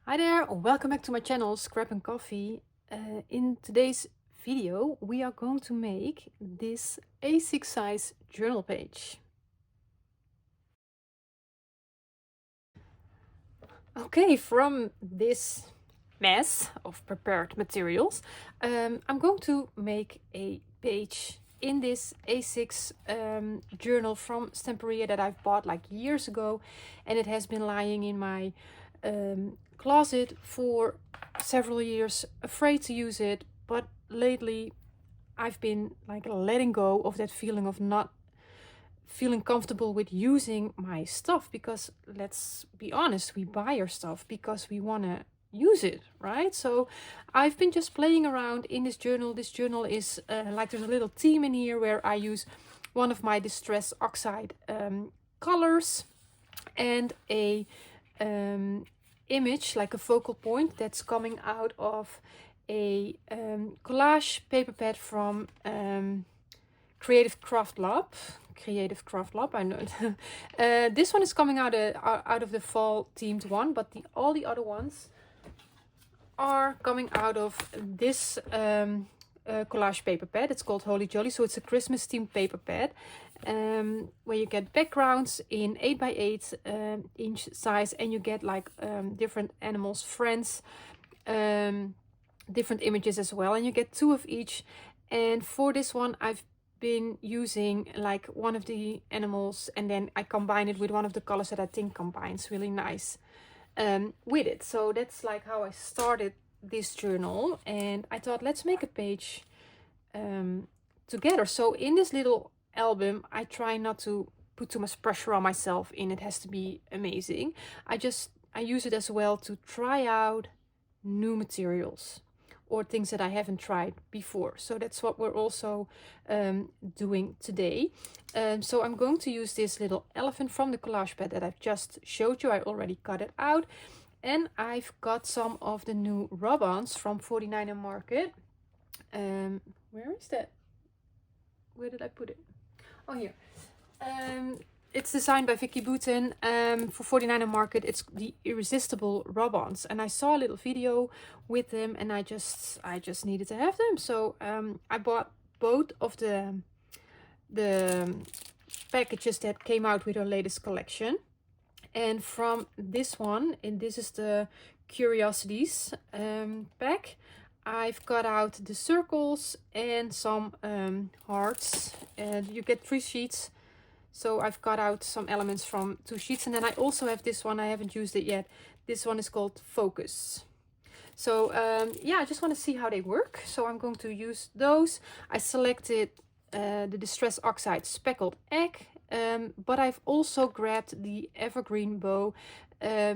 Hi there, welcome back to my channel Scrap and Coffee. In today's video we are going to make this A6 size journal page. Okay, from this mess of prepared materials, I'm going to make a page in this A6 journal from Stamperia that I've bought like years ago, and it has been lying in my closet for several years, afraid to use it, but lately I've been like letting go of that feeling of not feeling comfortable with using my stuff, because let's be honest, we buy our stuff because we want to use it, right? So I've been just playing around in this journal. This journal is like, there's a little theme in here where I use one of my Distress Oxide colors and a image, like a focal point that's coming out of a collage paper pad from Creative Craftlab. I know. This one is coming out of the fall themed one, but all the other ones are coming out of this collage paper pad. It's called Holy Jolly, so it's a Christmas themed paper pad where you get backgrounds in 8x8 inch size, and you get like different animals, friends, different images as well, and you get 2 of each. And for this one I've been using like one of the animals, and then I combine it with one of the colors that I think combines really nice with it. So that's like how I started this journal, and I thought, let's make a page together. So in this little album I try not to put too much pressure on myself in it has to be amazing. I use it as well to try out new materials or things that I haven't tried before. So that's what we're also doing today. So I'm going to use this little elephant from the collage pad that I've just showed you. I already cut it out. And I've got some of the new rub-ons from 49er Market. Where is that? Where did I put it? Oh, here. It's designed by Vicky Booten for 49er Market. It's the Irresistible rub-ons, and I saw a little video with them, and I just needed to have them. So I bought both of the packages that came out with her latest collection. And from this one, and this is the Curiosities pack, I've got out the circles and some hearts, and you get 3 sheets. So I've cut out some elements from 2 sheets, and then I also have this one. I haven't used it yet. This one is called Focus. So yeah, I just want to see how they work. So I'm going to use those. I selected the Distress Oxide Speckled Egg, but I've also grabbed the Evergreen Bow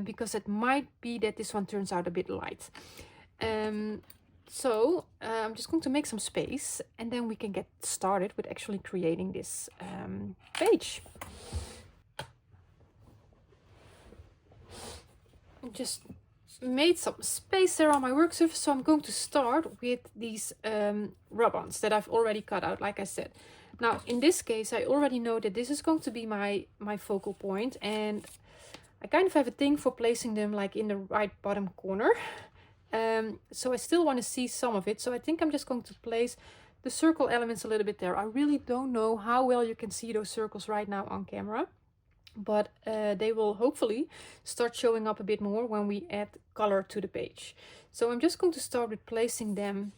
because it might be that this one turns out a bit light. So I'm just going to make some space, and then we can get started with actually creating this page. I just made some space there on my work surface, so I'm going to start with these rub-ons that I've already cut out, like I said. Now in this case I already know that this is going to be my focal point, and I kind of have a thing for placing them like in the right bottom corner. So I still want to see some of it, so I think I'm just going to place the circle elements a little bit there. I really don't know how well you can see those circles right now on camera, but they will hopefully start showing up a bit more when we add color to the page. So I'm just going to start with placing them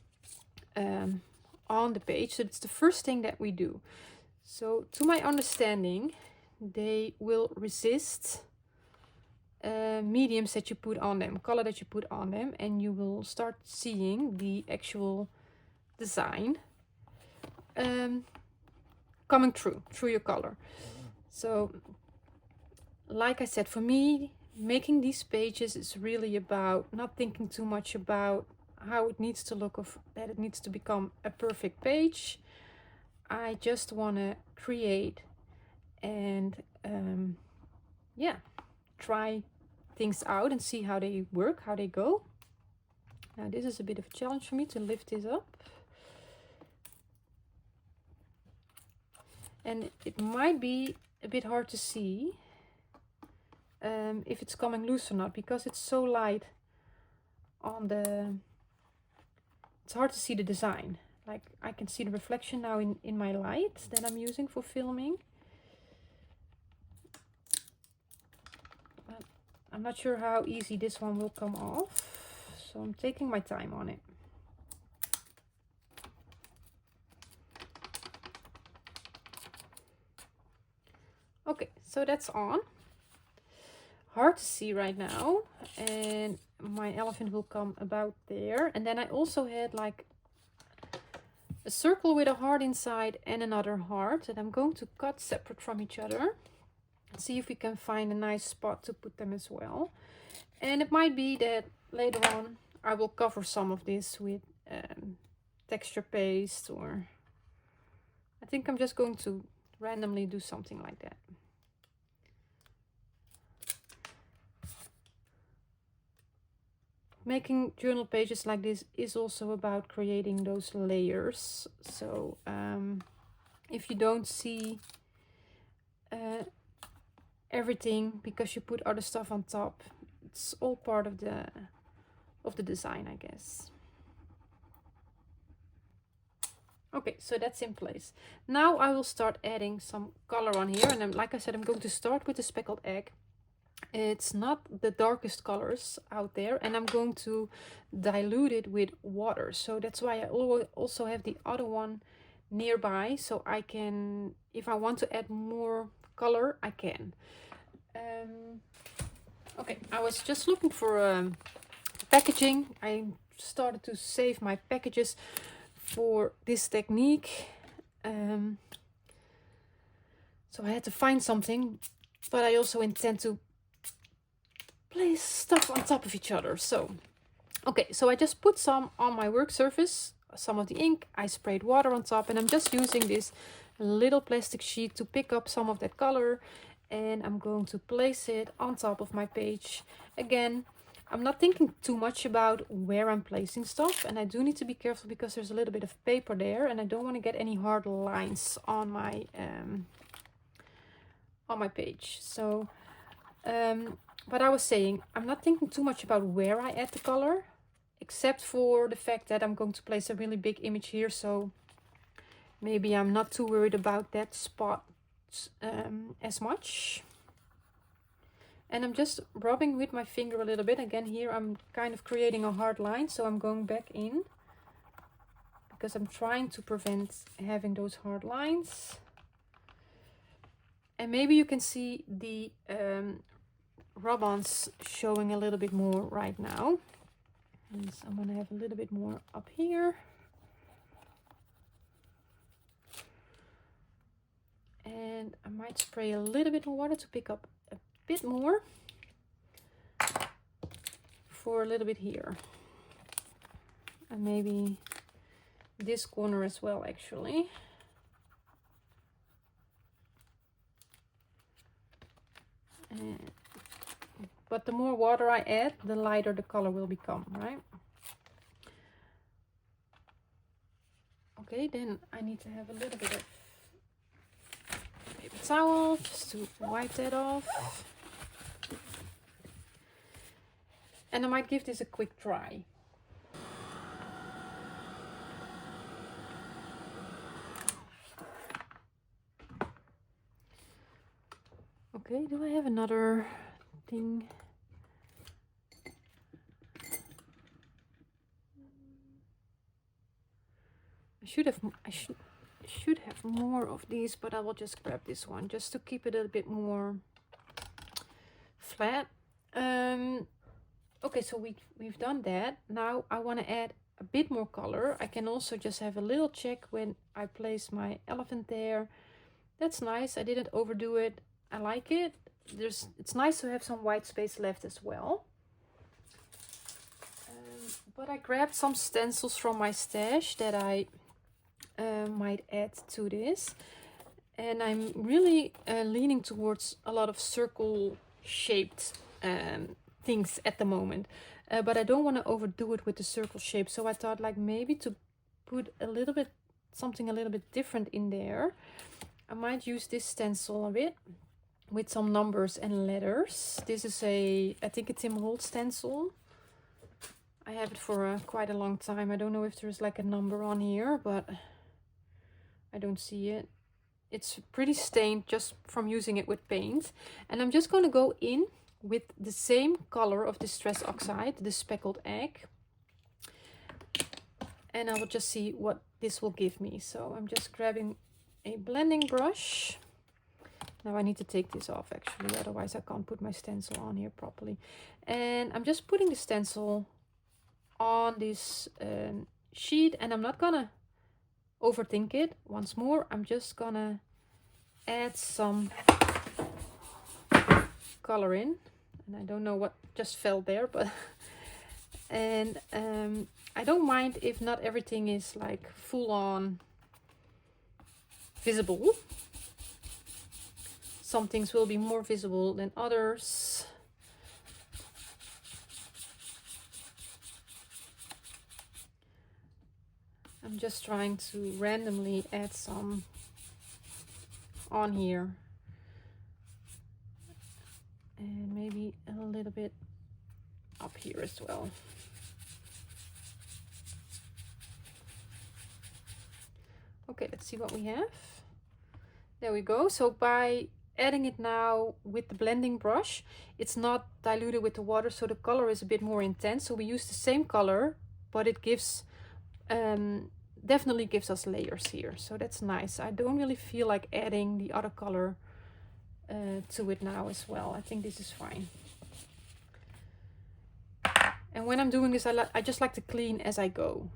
on the page. So it's the first thing that we do. So to my understanding, they will resist mediums that you put on them, color that you put on them, and you will start seeing the actual design coming through your color. So like I said, for me, making these pages is really about not thinking too much about how it needs to look, of that it needs to become a perfect page. I just want to create and yeah, try things out and see how they work, how they go. Now this is a bit of a challenge for me to lift this up, and it might be a bit hard to see if it's coming loose or not, because it's so light on the, it's hard to see the design. Like I can see the reflection now in my light that I'm using for filming. But I'm not sure how easy this one will come off. So I'm taking my time on it. Okay, so that's on. Hard to see right now, and my elephant will come about there. And then I also had like a circle with a heart inside and another heart that I'm going to cut separate from each other. See if we can find a nice spot to put them as well. And it might be that later on I will cover some of this with texture paste, or I think I'm just going to randomly do something like that. Making journal pages like this is also about creating those layers. So if you don't see everything because you put other stuff on top, it's all part of the design, I guess. Okay, so that's in place. Now I will start adding some color on here, and then, like I said, I'm going to start with the speckled egg. It's not the darkest colors out there, and I'm going to dilute it with water. So that's why I also have the other one nearby, so I can, if I want to add more color, I can. Okay, I was just looking for packaging. I started to save my packages for this technique. So I had to find something, but I also intend to place stuff on top of each other. So, okay, so I just put some on my work surface, some of the ink. I sprayed water on top, and I'm just using this little plastic sheet to pick up some of that color, and I'm going to place it on top of my page. Again, I'm not thinking too much about where I'm placing stuff, and I do need to be careful because there's a little bit of paper there, and I don't want to get any hard lines on my page. So but I was saying, I'm not thinking too much about where I add the color, except for the fact that I'm going to place a really big image here, so maybe I'm not too worried about that spot as much. And I'm just rubbing with my finger a little bit. Again, here I'm kind of creating a hard line, so I'm going back in because I'm trying to prevent having those hard lines. And maybe you can see the rub-ons showing a little bit more right now. And so I'm going to have a little bit more up here. And I might spray a little bit more water to pick up a bit more for a little bit here. And maybe this corner as well, actually. But the more water I add, the lighter the color will become, right? Okay, then I need to have a little bit of paper towel just to wipe that off. And I might give this a quick dry. Okay, do I have another thing? I should have more of these, but I will just grab this one just to keep it a bit more flat. Okay, so we've done that. Now I want to add a bit more color. I can also just have a little check when I place my elephant there. That's nice. I didn't overdo it. I like it. It's nice to have some white space left as well. But I grabbed some stencils from my stash that I might add to this, and I'm really leaning towards a lot of circle shaped things at the moment, but I don't want to overdo it with the circle shape, so I thought like maybe to put a little bit something a little bit different in there. I might use this stencil a bit with some numbers and letters. This is I think a Tim Holtz stencil. I have it for quite a long time. I don't know if there's like a number on here, but I don't see it. It's pretty stained just from using it with paint. And I'm just going to go in with the same color of Distress Oxide, the speckled egg. And I will just see what this will give me. So I'm just grabbing a blending brush. Now I need to take this off actually, otherwise I can't put my stencil on here properly. And I'm just putting the stencil on this sheet, and I'm not gonna overthink it. Once more, I'm just gonna add some color in. And I don't know what just fell there, but and I don't mind if not everything is like full on visible. Some things will be more visible than others. I'm just trying to randomly add some on here. And maybe a little bit up here as well. Okay, let's see what we have. There we go. So by adding it now with the blending brush, it's not diluted with the water, so the color is a bit more intense. So we use the same color, but it gives definitely gives us layers here, so that's nice. I don't really feel like adding the other color to it now as well. I think this is fine. And when I'm doing this, I just like to clean as I go.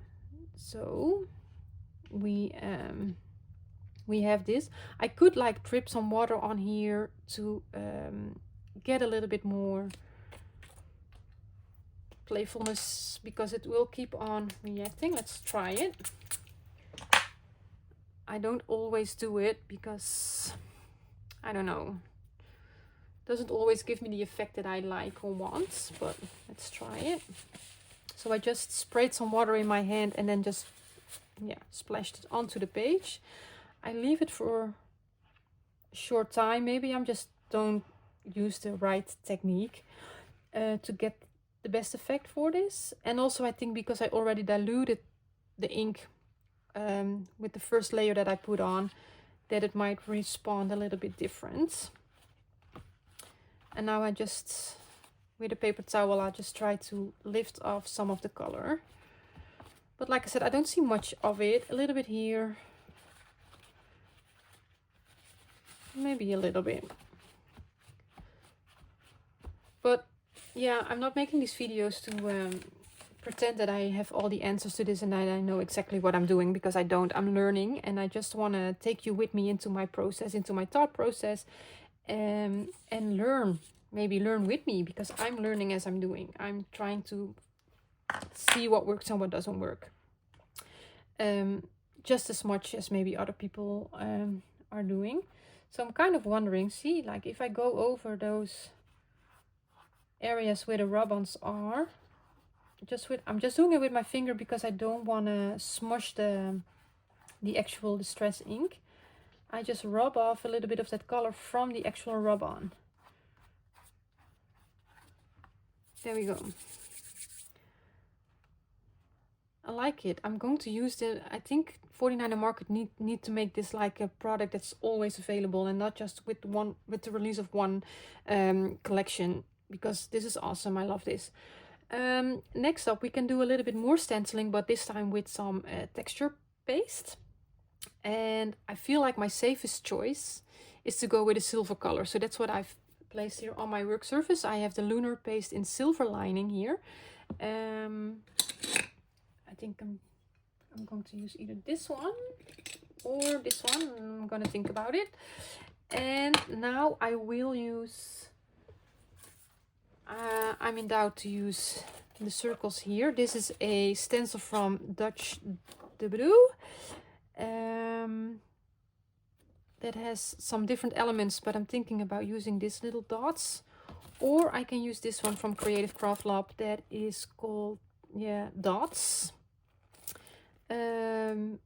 So we have this. I could like drip some water on here to get a little bit more playfulness, because it will keep on reacting. Let's try it. I don't always do it because I don't know, it doesn't always give me the effect that I like or want, but let's try it. So I just sprayed some water in my hand and then just splashed it onto the page. I leave it for a short time. Maybe I'm just don't use the right technique to get the best effect for this. And also I think because I already diluted the ink with the first layer that I put on, that it might respond a little bit different. And now I just, with a paper towel, I just try to lift off some of the color. But like I said, I don't see much of it. A little bit here. Maybe a little bit. But yeah, I'm not making these videos to pretend that I have all the answers to this and that I know exactly what I'm doing, because I don't. I'm learning, and I just want to take you with me into my process, into my thought process, and learn. Maybe learn with me, because I'm learning as I'm doing. I'm trying to see what works and what doesn't work. Just as much as maybe other people are doing. So I'm kind of wondering, see, like if I go over those areas where the rub-ons are, I'm just doing it with my finger because I don't want to smush the actual distress ink. I just rub off a little bit of that color from the actual rub-on. There we go. I like it. I'm going to use I think 49er Market need to make this like a product that's always available, and not just with the release of one collection, because this is awesome. I love this. Next up, we can do a little bit more stenciling, but this time with some texture paste. And I feel like my safest choice is to go with a silver color. So that's what I've placed here on my work surface. I have the Lunar paste in silver lining here. I think I'm going to use either this one or this one. I'm going to think about it. And now I will use... I'm in doubt to use the circles here. This is a stencil from Dutch de Blue. That has some different elements, but I'm thinking about using these little dots. Or I can use this one from Creative Craft Lab that is called, dots. I'll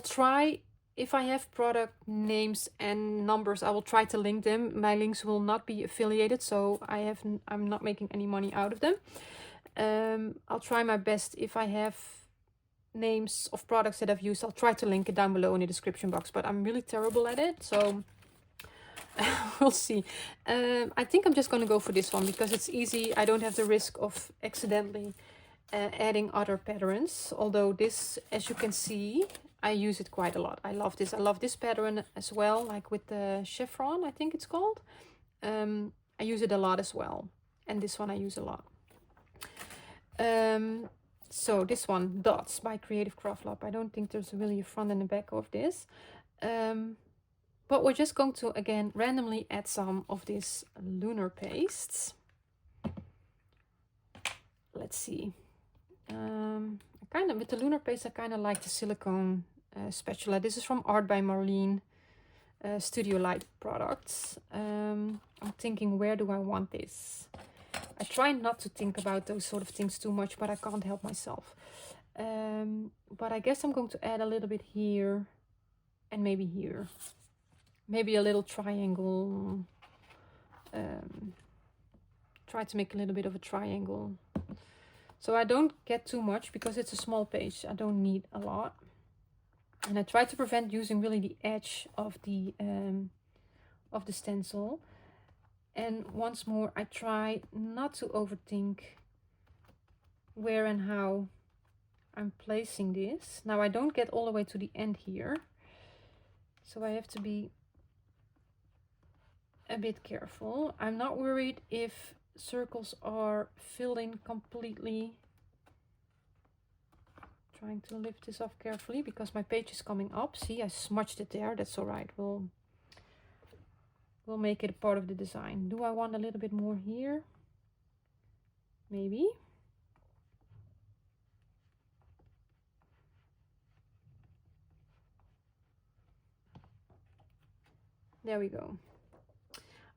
try, if I have product names and numbers, I will try to link them. My links will not be affiliated, so I'm not making any money out of them. I'll try my best. If I have names of products that I've used, I'll try to link it down below in the description box, but I'm really terrible at it, so we'll see. I think I'm just going to go for this one because it's easy. I don't have the risk of accidentally adding other patterns, although this, as you can see, I use it quite a lot. I love this. I love this pattern as well, like with the chevron, I think it's called. I use it a lot as well, and this one I use a lot. So this one, Dots by Creative Craftlab. I don't think there's really a front and a back of this. But we're just going to, again, randomly add some of this Lunar pastes. Let's see. With the Lunar paste, I kind of like the silicone spatula. This is from Art by Marlene, Studio Light products. I'm thinking, where do I want this? I try not to think about those sort of things too much, but I can't help myself. But I guess I'm going to add a little bit here and maybe here. Maybe a little triangle. Try to make a little bit of a triangle. So I don't get too much because it's a small page. I don't need a lot. And I try to prevent using really the edge of the stencil. And once more, I try not to overthink where and how I'm placing this. Now I don't get all the way to the end here, so I have to be a bit careful. I'm not worried if circles are filled in completely. Trying to lift this off carefully because my page is coming up. See, I smudged it there. That's all right. We'll make it a part of the design. Do I want a little bit more here? Maybe. There we go.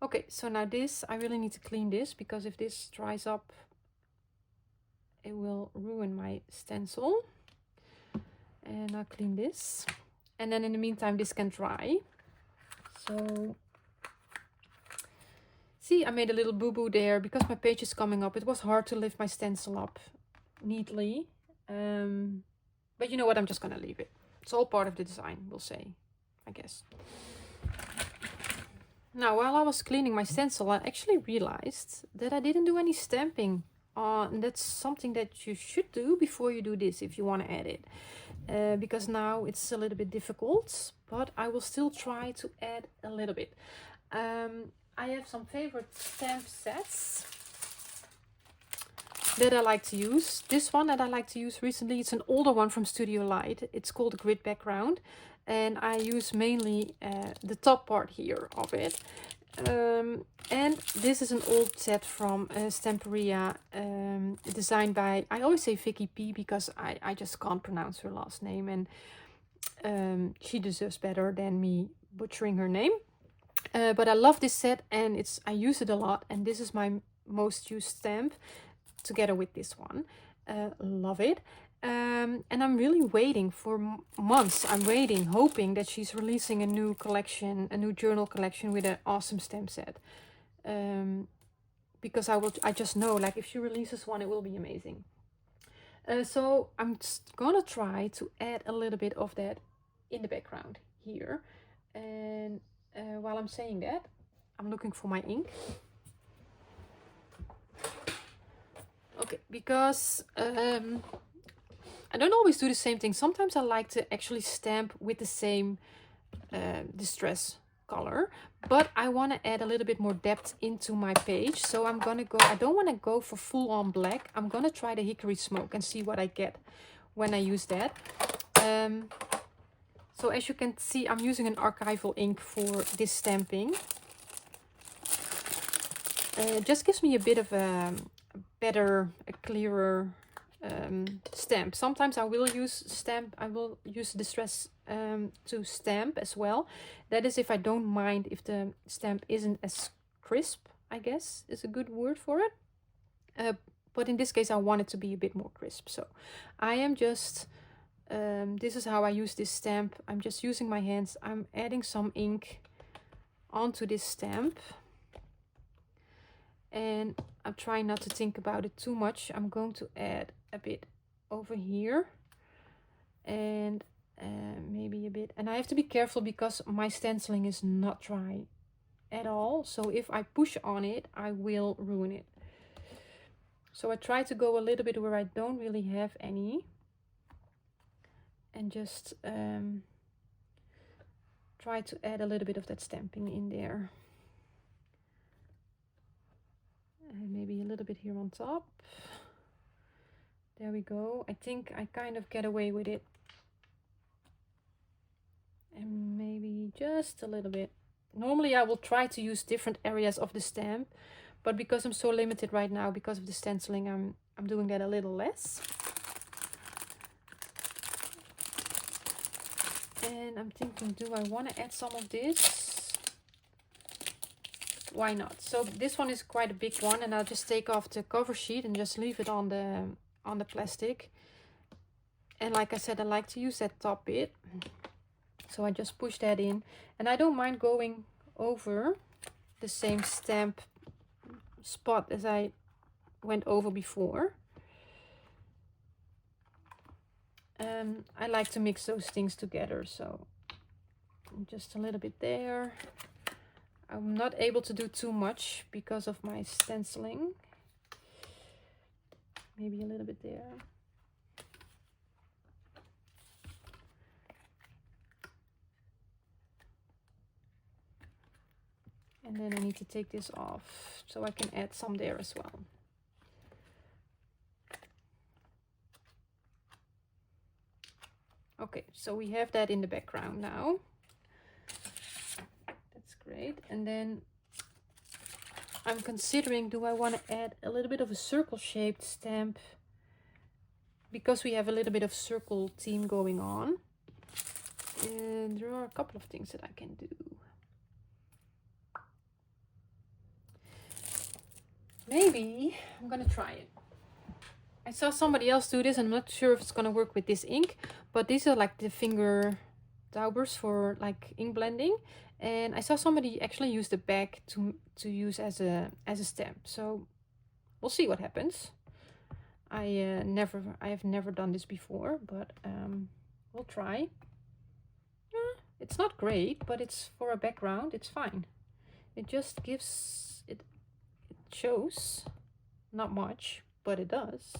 Okay, so now this, I really need to clean this because if this dries up, it will ruin my stencil. And I'll clean this. And then in the meantime, this can dry. So, see, I made a little boo-boo there because my page is coming up. It was hard to lift my stencil up neatly. But you know what, I'm just gonna leave it. It's all part of the design, we'll say, I guess. Now, while I was cleaning my stencil, I actually realized that I didn't do any stamping. And that's something that you should do before you do this if you want to add it. Because now it's a little bit difficult, but I will still try to add a little bit. I have some favorite stamp sets that I like to use. This one that I like to use recently, it's an older one from Studio Light. It's called Grid Background. And I use mainly the top part here of it. And this is an old set from Stamperia, designed by, I always say Vicky P because I just can't pronounce her last name, and she deserves better than me butchering her name. But I love this set and I use it a lot, and this is my most used stamp together with this one. Love it. And I'm really waiting for months. I'm waiting, hoping that she's releasing a new collection, a new journal collection with an awesome stamp set. Because I just know, like, if she releases one, it will be amazing. So I'm gonna try to add a little bit of that in the background here. And while I'm saying that, I'm looking for my ink. Okay, because I don't always do the same thing. Sometimes I like to actually stamp with the same distress color, but I want to add a little bit more depth into my page. So I'm gonna go, I don't want to go for full on black. I'm gonna try the hickory smoke and see what I get when I use that. So as you can see, I'm using an archival ink for this stamping. It just gives me a bit of a better, a clearer stamp. Sometimes I will use distress to stamp as well. That is if I don't mind if the stamp isn't as crisp, I guess is a good word for it. But in this case I want it to be a bit more crisp. So I am just, this is how I use this stamp. I'm just using my hands. I'm adding some ink onto this stamp. And I'm trying not to think about it too much. I'm going to add a bit over here, and maybe a bit. And I have to be careful because my stenciling is not dry at all. So if I push on it, I will ruin it. So I try to go a little bit where I don't really have any, and just try to add a little bit of that stamping in there. And maybe a little bit here on top. There we go. I think I kind of get away with it. And maybe just a little bit. Normally I will try to use different areas of the stamp, but because I'm so limited right now because of the stenciling, I'm doing that a little less. And I'm thinking, do I want to add some of this? Why not? So this one is quite a big one, and I'll just take off the cover sheet and just leave it on the plastic. And like I said, I like to use that top bit, so I just push that in, and I don't mind going over the same stamp spot as I went over before. I like to mix those things together, so just a little bit there. I'm not able to do too much because of my stenciling. Maybe a little bit there. And then I need to take this off so I can add some there as well. Okay, so we have that in the background now. That's great. And then I'm considering, do I want to add a little bit of a circle shaped stamp, because we have a little bit of circle theme going on. And there are a couple of things that I can do. Maybe I'm gonna try it. I saw somebody else do this, and I'm not sure if it's gonna work with this ink, but these are like the finger daubers for like ink blending, and I saw somebody actually use the back to use as a stamp. So we'll see what happens. I have never done this before, but we'll try. It's not great, but it's for a background, it's fine. It just gives it shows not much, but it does.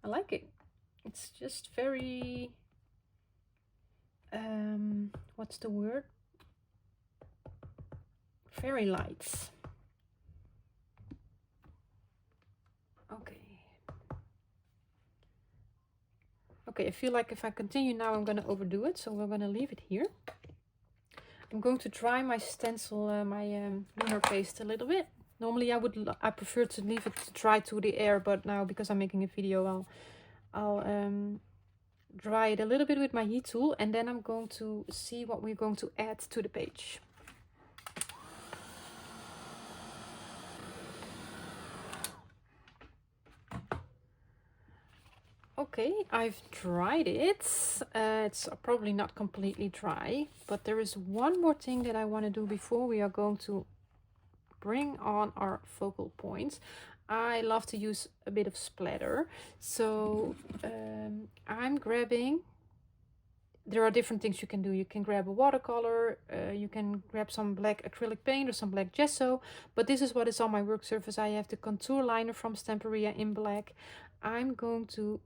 I like it. It's just very what's the word? Fairy lights. Okay. Okay, I feel like if I continue now, I'm going to overdo it, so we're going to leave it here. I'm going to dry my stencil, my lunar paste a little bit. Normally I prefer to leave it dry to the air, but now because I'm making a video, I'll dry it a little bit with my heat tool, and then I'm going to see what we're going to add to the page. Okay, I've dried it. It's probably not completely dry, but there is one more thing that I want to do before we are going to bring on our focal points. I love to use a bit of splatter, so I'm grabbing, there are different things you can do. You can grab a watercolor, you can grab some black acrylic paint or some black gesso, but this is what is on my work surface. I have the contour liner from Stamperia in black. I'm going to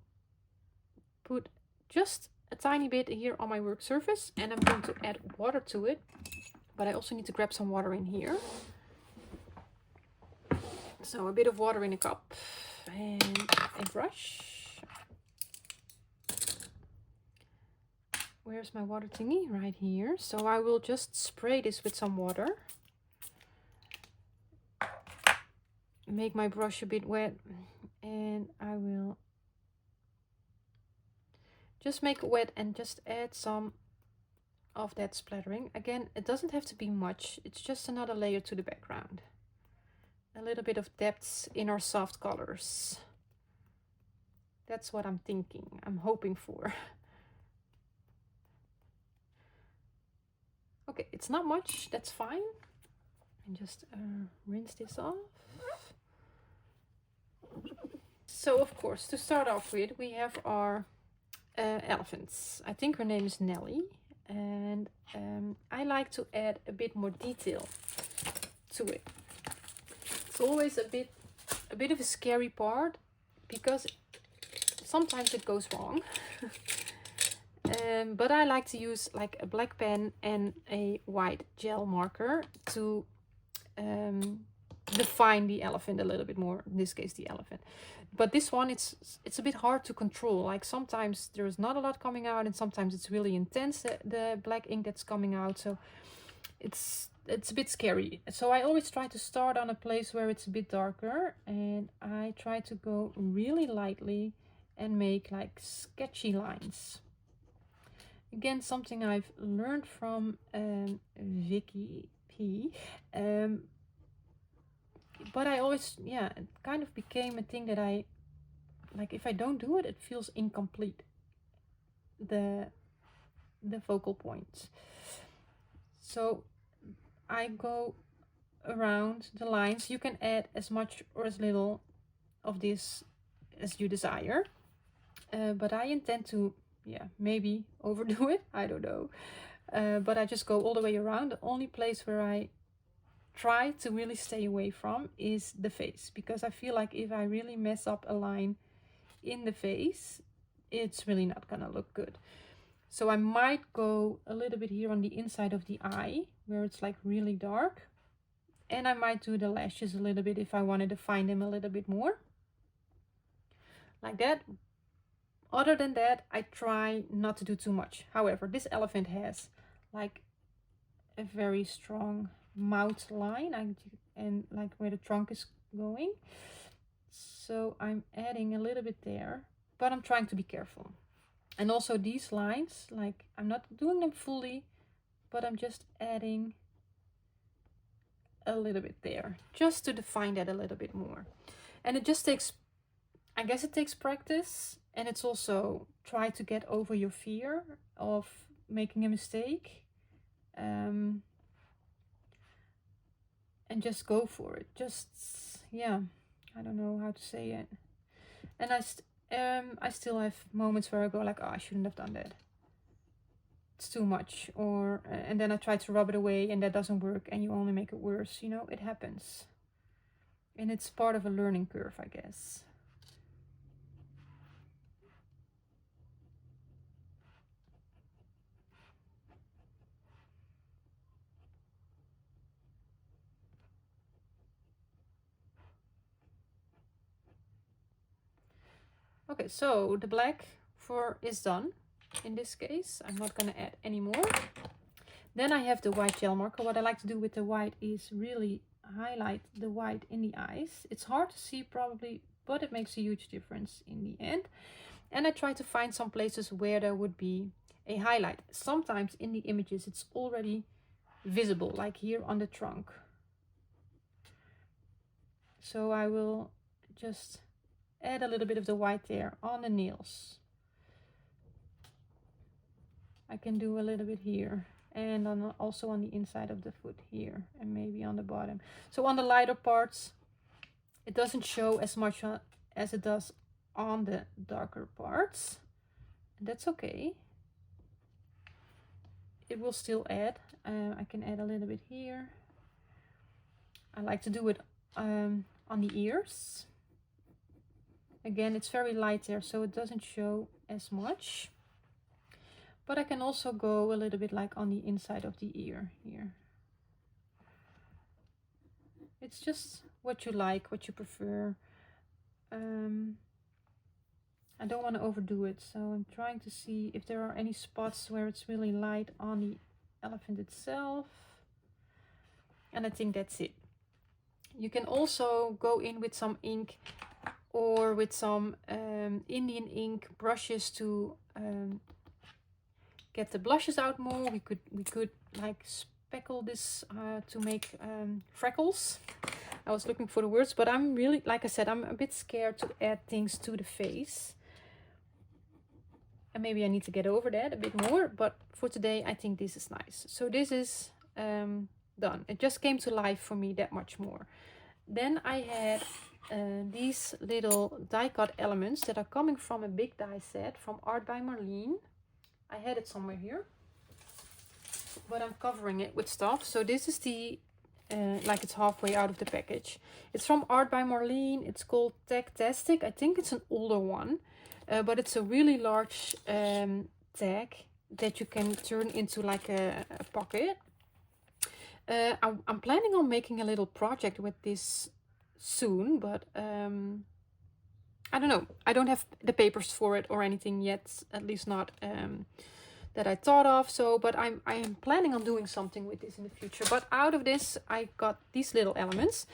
put just a tiny bit here on my work surface, and I'm going to add water to it, but I also need to grab some water in here. So a bit of water in a cup and a brush. Where's my water thingy? Right here. So I will just spray this with some water. Make my brush a bit wet, and I will just make it wet and just add some of that splattering. Again, it doesn't have to be much. It's just another layer to the background. A little bit of depth in our soft colors. That's what I'm thinking. I'm hoping for. Okay, it's not much, that's fine. And just rinse this off. So of course, to start off with, we have our elephants. I think her name is Nelly, and I like to add a bit more detail to it. It's always a bit of a scary part because sometimes it goes wrong. But I like to use like a black pen and a white gel marker to define the elephant a little bit more, in this case the elephant. But this one, it's a bit hard to control. Like sometimes there's not a lot coming out and sometimes it's really intense, the black ink that's coming out. So it's a bit scary. So I always try to start on a place where it's a bit darker, and I try to go really lightly and make like sketchy lines. Again, something I've learned from Vicky P. But I always, yeah, it kind of became a thing that I, like if I don't do it, it feels incomplete, the focal points. So I go around the lines. You can add as much or as little of this as you desire. But I intend to, yeah, maybe overdo it, I don't know. But I just go all the way around. The only place where I try to really stay away from is the face, because I feel like if I really mess up a line in the face, it's really not gonna look good. So I might go a little bit here on the inside of the eye where it's like really dark, and I might do the lashes a little bit if I want to define them a little bit more, like that. Other than that, I try not to do too much. However, this elephant has like a very strong mouth line and like where the trunk is going. So I'm adding a little bit there, but I'm trying to be careful. And also these lines, like I'm not doing them fully, but I'm just adding a little bit there just to define that a little bit more. And it just takes, I guess it takes practice, and it's also try to get over your fear of making a mistake. And just go for it. Just, yeah, I don't know how to say it. And I still have moments where I go like, oh, I shouldn't have done that. It's too much. Or and then I try to rub it away and that doesn't work and you only make it worse. You know, it happens. And it's part of a learning curve, I guess. Okay, so the black is done. In this case, I'm not going to add any more. Then I have the white gel marker. What I like to do with the white is really highlight the white in the eyes. It's hard to see probably, but it makes a huge difference in the end. And I try to find some places where there would be a highlight. Sometimes in the images it's already visible, like here on the trunk. So I will just add a little bit of the white there on the nails. I can do a little bit here and also on the inside of the foot here and maybe on the bottom. So on the lighter parts it doesn't show as much as it does on the darker parts, and that's okay. It will still add. I can add a little bit here. I like to do it on the ears. Again, it's very light there, so it doesn't show as much. But I can also go a little bit like on the inside of the ear here. It's just what you like, what you prefer. I don't want to overdo it, so I'm trying to see if there are any spots where it's really light on the elephant itself. And I think that's it. You can also go in with some ink or with some Indian ink brushes to get the blushes out more. We could like speckle this to make freckles. I was looking for the words, but I'm really, like I said, I'm a bit scared to add things to the face. And maybe I need to get over that a bit more, but for today I think this is nice. So this is done. It just came to life for me that much more. Then I had these little die cut elements that are coming from a big die set from Art by Marlene. I had it somewhere here, but I'm covering it with stuff. So this is the like it's halfway out of the package. It's from Art by Marlene. It's called Tag-tastic. I think it's an older one, but it's a really large tag that you can turn into like a pocket. I'm planning on making a little project with this soon, but I don't know. I don't have the papers for it or anything yet, at least not that I thought of. So, but I am planning on doing something with this in the future. But out of this, I got these little elements.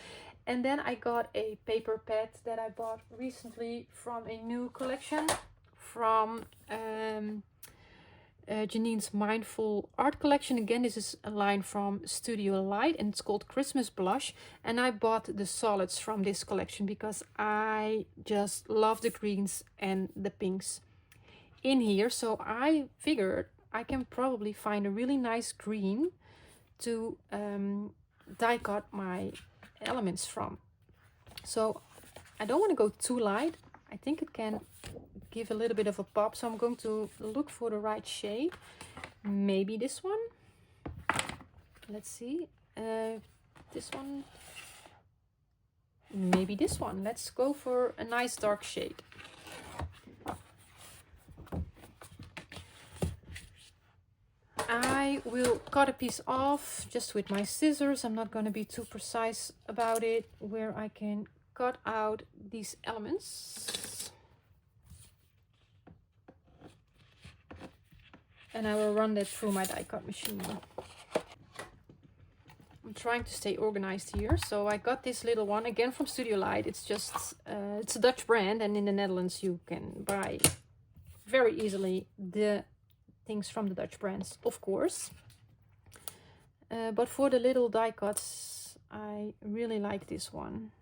And then I got a paper pad that I bought recently from a new collection from Janine's Mindfull art collection. Again, this is a line from Studio Light and it's called Christmas Blush. And I bought the solids from this collection because I just love the greens and the pinks in here. So I figured I can probably find a really nice green to die cut my elements from. So I don't want to go too light. I think it can give a little bit of a pop, so I'm going to look for the right shade. Maybe this one. Let's see. This one. Maybe this one. Let's go for a nice dark shade. I will cut a piece off just with my scissors. I'm not going to be too precise about it, where I can cut out these elements. And I will run that through my die cut machine. I'm trying to stay organized here. So I got this little one again from Studio Light. It's just, it's a Dutch brand, and in the Netherlands you can buy very easily the things from the Dutch brands, of course. But for the little die cuts, I really like this one.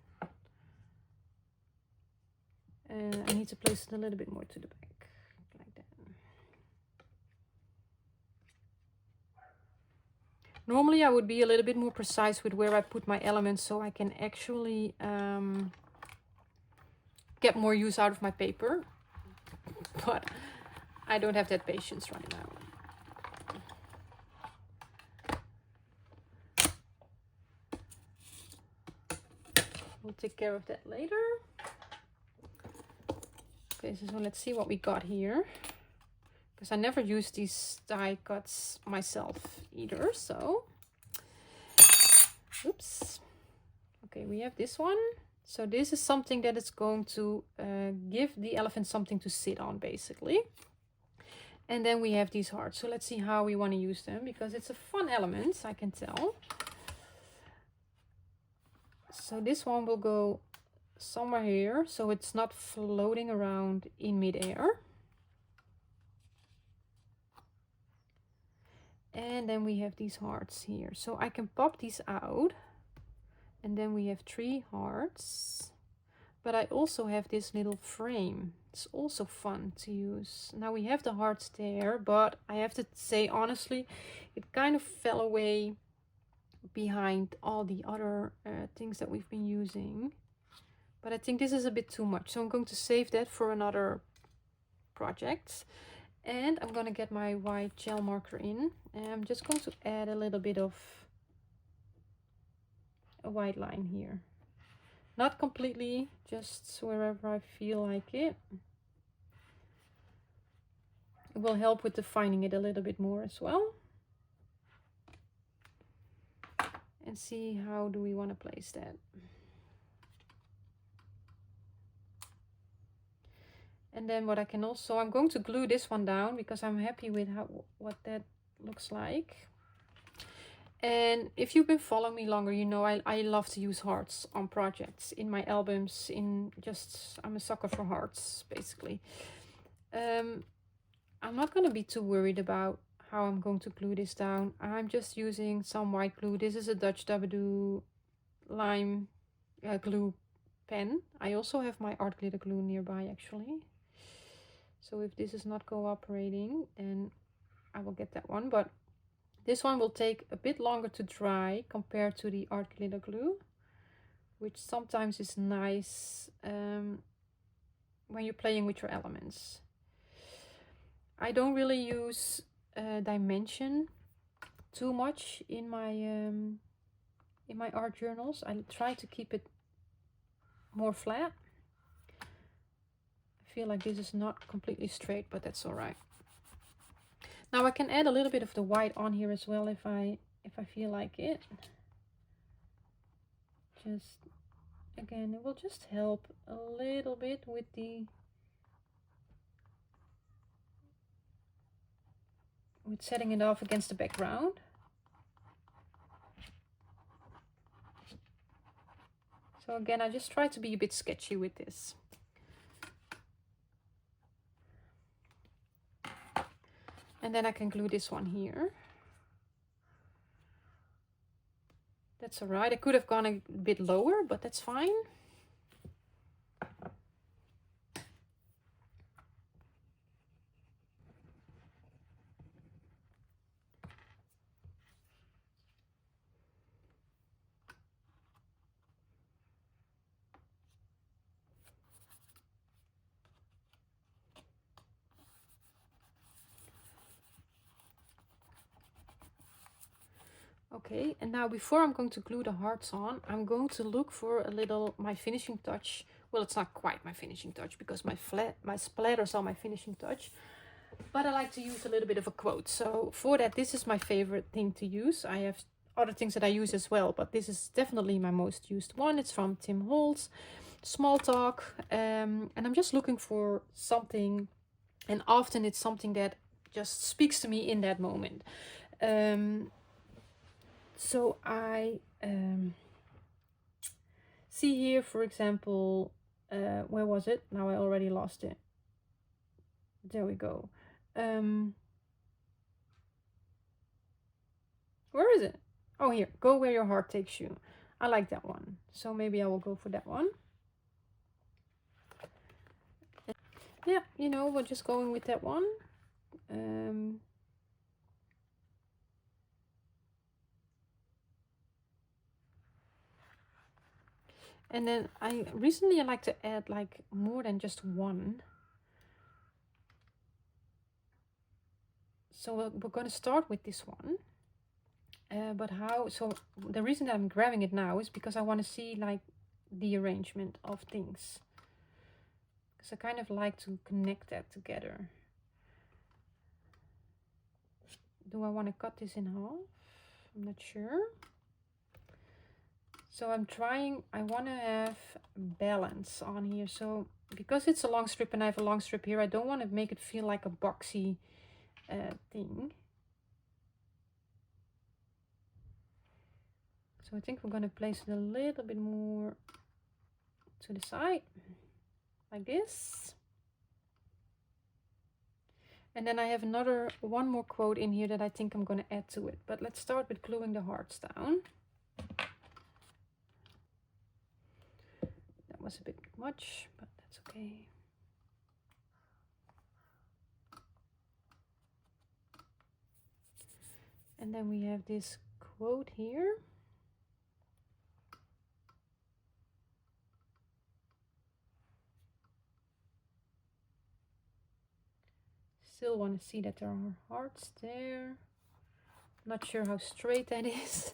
I need to place it a little bit more to the back, like that. Normally I would be a little bit more precise with where I put my elements so I can actually get more use out of my paper. But I don't have that patience right now. We'll take care of that later. Okay, so let's see what we got here. Because I never use these die cuts myself either, so. Oops. Okay, we have this one. So this is something that is going to give the elephant something to sit on, basically. And then we have these hearts. So let's see how we want to use them, because it's a fun element, I can tell. So this one will go somewhere here, so it's not floating around in midair. And then we have these hearts here. So I can pop these out. And then we have 3 hearts. But I also have this little frame. It's also fun to use. Now we have the hearts there, but I have to say honestly, it kind of fell away behind all the other things that we've been using. But I think this is a bit too much. So I'm going to save that for another project. And I'm going to get my white gel marker in. And I'm just going to add a little bit of a white line here. Not completely, just wherever I feel like it. It will help with defining it a little bit more as well. And see how do we want to place that. And then what I can also, I'm going to glue this one down because I'm happy with what that looks like. And if you've been following me longer, you know I love to use hearts on projects, in my albums, I'm a sucker for hearts, basically. I'm not going to be too worried about how I'm going to glue this down. I'm just using some white glue. This is a Dutch Dabadoo lime glue pen. I also have my art glitter glue nearby, actually. So if this is not cooperating, then I will get that one. But this one will take a bit longer to dry compared to the art glitter glue, which sometimes is nice when you're playing with your elements. I don't really use dimension too much in my art journals. I try to keep it more flat. I feel like this is not completely straight, but that's all right. Now I can add a little bit of the white on here as well if I feel like it. Just again, it will just help a little bit with setting it off against the background. So again, I just try to be a bit sketchy with this. And then I can glue this one here. That's all right. I could have gone a bit lower, but that's fine. Okay, and now before I'm going to glue the hearts on, I'm going to look for a little, my finishing touch. Well, it's not quite my finishing touch because my splatters are my finishing touch. But I like to use a little bit of a quote. So for that, this is my favorite thing to use. I have other things that I use as well, but this is definitely my most used one. It's from Tim Holtz, Small Talk. And I'm just looking for something, and often it's something that just speaks to me in that moment. So I see here, for example, where was it? Now I already lost it. There we go. Where is it? Oh, here. Go where your heart takes you. I like that one. So maybe I will go for that one. Yeah, you know, we're just going with that one. And then I like to add like more than just one. So we're going to start with this one. But how? So the reason that I'm grabbing it now is because I want to see like the arrangement of things. Because I kind of like to connect that together. Do I want to cut this in half? I'm not sure. So I'm trying, I want to have balance on here. So because it's a long strip and I have a long strip here, I don't want to make it feel like a boxy thing. So I think we're going to place it a little bit more to the side, like this. And then I have one more quote in here that I think I'm going to add to it. But let's start with gluing the hearts down. That was a bit much, but that's okay. And then we have this quote here. Still want to see that there are hearts there. Not sure how straight that is.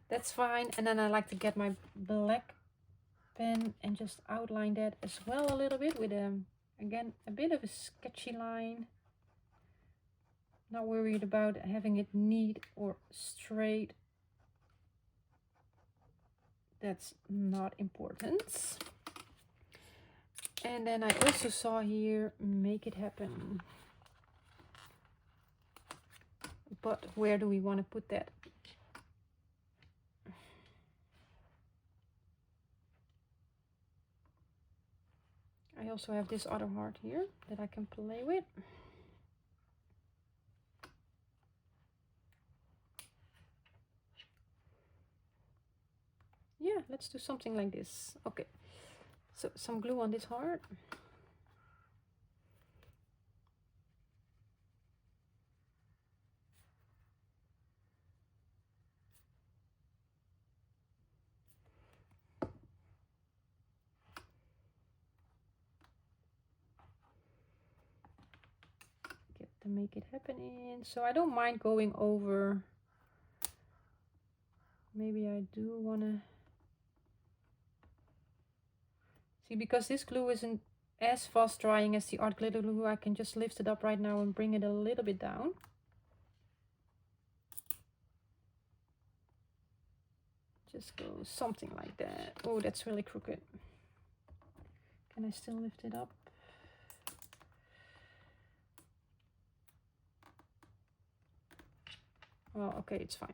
That's fine. And then I like to get my black pen and just outline that as well a little bit with again a bit of a sketchy line. Not worried about having it neat or straight. That's not important. And then I also saw here, make it happen. But where do we want to put that? I also have this other heart here that I can play with. Yeah, let's do something like this. Okay, so some glue on this heart. can make it happen in. So I don't mind going over. Maybe I do want to see, because this glue isn't as fast drying as the art glitter glue, I can just lift it up right now and bring it a little bit down. Just go something like that. Oh, that's really crooked. Can I still lift it up? Oh, okay, it's fine.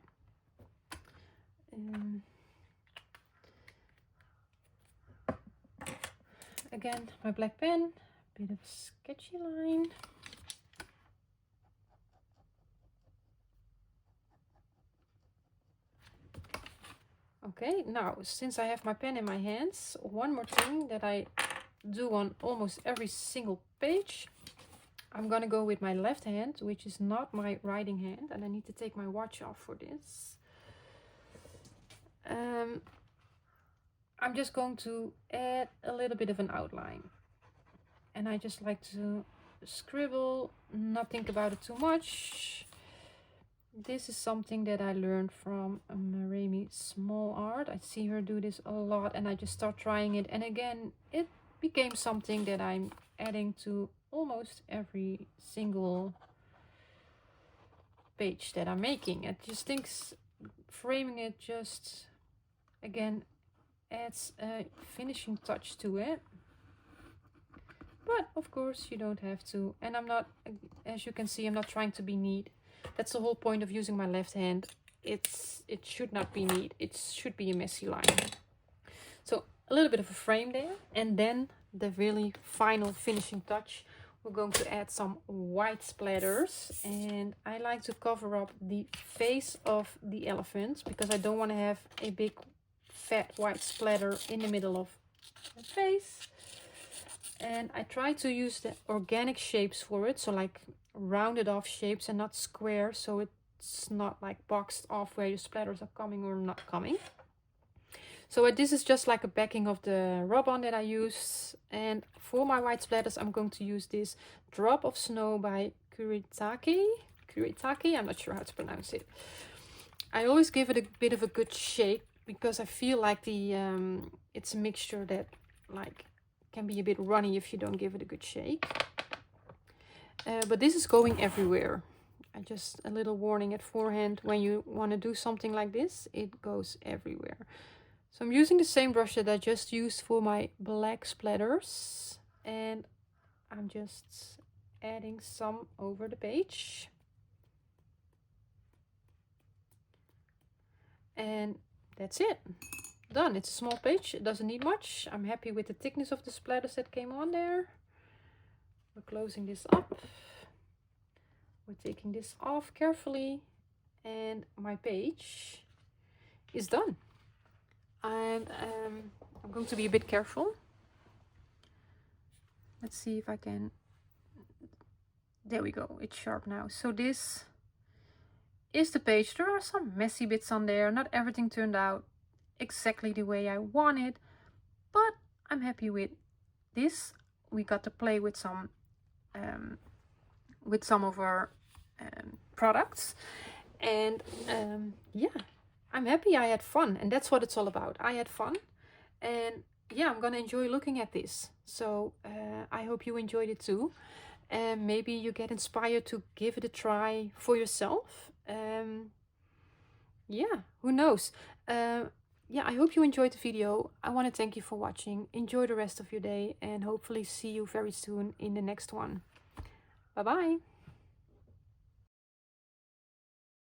Again, my black pen, a bit of a sketchy line. Okay, now since I have my pen in my hands, one more thing that I do on almost every single page, I'm gonna go with my left hand, which is not my writing hand, and I need to take my watch off for this. I'm just going to add a little bit of an outline, and I just like to scribble, not think about it too much. This is something that I learned from Maremi Small Art. I see her do this a lot, and I just start trying it, and again it became something that I'm adding to almost every single page that I'm making. I just think framing it just again adds a finishing touch to it, but of course you don't have to. And I'm not, as you can see, I'm not trying to be neat. That's the whole point of using my left hand. It should not be neat, it should be a messy line. So a little bit of a frame there, and then the really final finishing touch, we're going to add some white splatters, and I like to cover up the face of the elephant because I don't want to have a big fat white splatter in the middle of the face. And I try to use the organic shapes for it, so like rounded off shapes and not square, so it's not like boxed off where your splatters are coming or not coming. So this is just like a backing of the rub-on that I use. And for my white splatters, I'm going to use this Drop of Snow by Kuretake. I'm not sure how to pronounce it. I always give it a bit of a good shake because I feel like the it's a mixture that like can be a bit runny if you don't give it a good shake. But this is going everywhere. Just a little warning at forehand, when you want to do something like this, it goes everywhere. So I'm using the same brush that I just used for my black splatters, and I'm just adding some over the page. And that's it. Done. It's a small page, it doesn't need much. I'm happy with the thickness of the splatters that came on there. We're closing this up. We're taking this off carefully, and my page is done. And I'm going to be a bit careful. Let's see if I can. There we go, it's sharp now. So this is the page. There are some messy bits on there. Not everything turned out exactly the way I wanted, but I'm happy with this. We got to play with some of our products, and yeah, I'm happy. I had fun, and that's what it's all about. I had fun, and yeah, I'm gonna enjoy looking at this. So I hope you enjoyed it too, and maybe you get inspired to give it a try for yourself. Yeah, who knows. Yeah, I hope you enjoyed the video. I want to thank you for watching. Enjoy the rest of your day, and hopefully see you very soon in the next one. Bye bye.